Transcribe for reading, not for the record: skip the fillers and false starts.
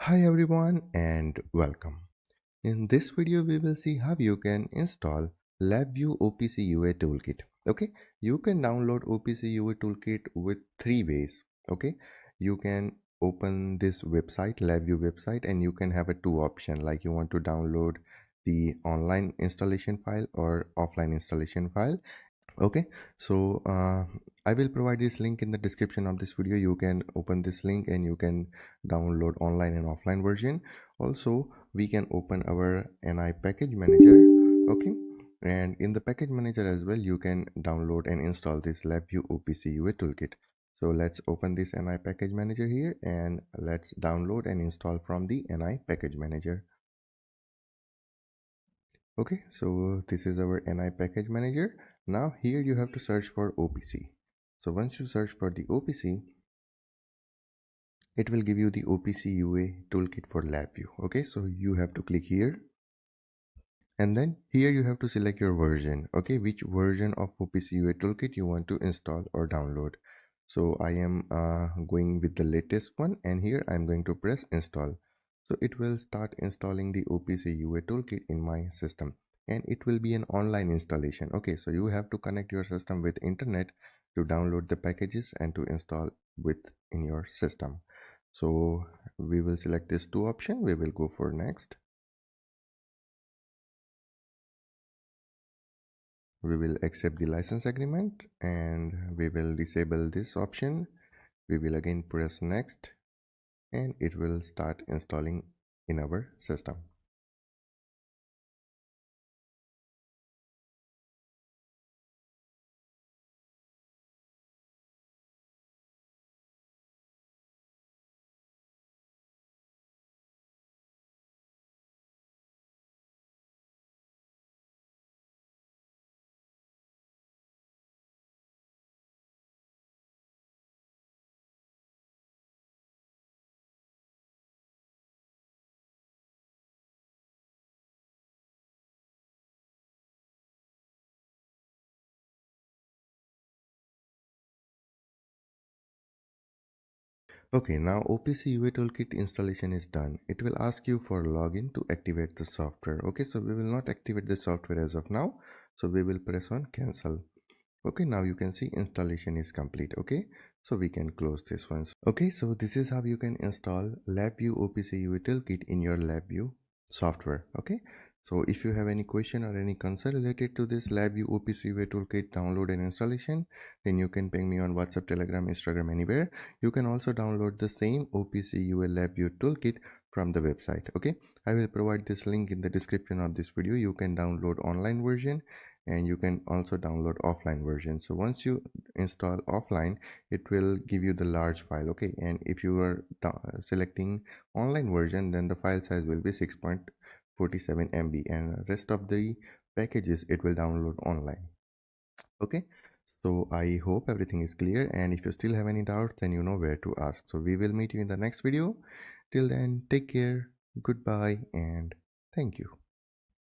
Hi everyone and welcome. In this video we will see how you can install LabVIEW OPC-UA Toolkit. Okay, you can download OPC-UA Toolkit with three ways. Okay, you can open this website, LabVIEW website, and you can have a two option, like you want to download the online installation file or offline installation file. Okay, so I will provide this link in the description of this video. You can open this link and you can download online and offline version. Also, we can open our NI package manager. Okay, and in the package manager as well, you can download and install this LabVIEW OPC-UA Toolkit. So let's open this NI package manager here and let's download and install from the NI package manager. Okay, so this is our NI package manager. Now here you have to search for OPC. So once you search for the OPC, it will give you the OPC UA toolkit for LabVIEW. Okay, so you have to click here and then here you have to select your version. Okay, which version of OPC UA toolkit you want to install or download. So I am going with the latest one, and here I'm going to press install. So it will start installing the OPC UA toolkit in my system, and it will be an online installation. Okay, so you have to connect your system with internet to download the packages and to install in your system. So we will select this two option. We will go for next. We will accept the license agreement and we will disable this option. We will again press next and it will start installing in our system. Okay, now OPC UA Toolkit installation is done. It will ask you for login to activate the software. Okay, so we will not activate the software as of now. So we will press on cancel. Okay, now you can see installation is complete. Okay, so we can close this one. Okay, so this is how you can install LabVIEW OPC-UA Toolkit in your LabVIEW software. Okay, so if you have any question or any concern related to this LabVIEW OPC-UA Toolkit download and installation, then you can ping me on WhatsApp, Telegram, Instagram, anywhere. You can also download the same OPC-UA LabVIEW Toolkit from the website. Okay, I will provide this link in the description of this video. You can download online version and you can also download offline version. So once you install offline, it will give you the large file. Okay, and if you are selecting online version, then the file size will be 6.47 MB and rest of the packages it will download online. Okay, so I hope everything is clear, and if you still have any doubts, then you know where to ask. So we will meet you in the next video. Till then, take care, goodbye, and thank you.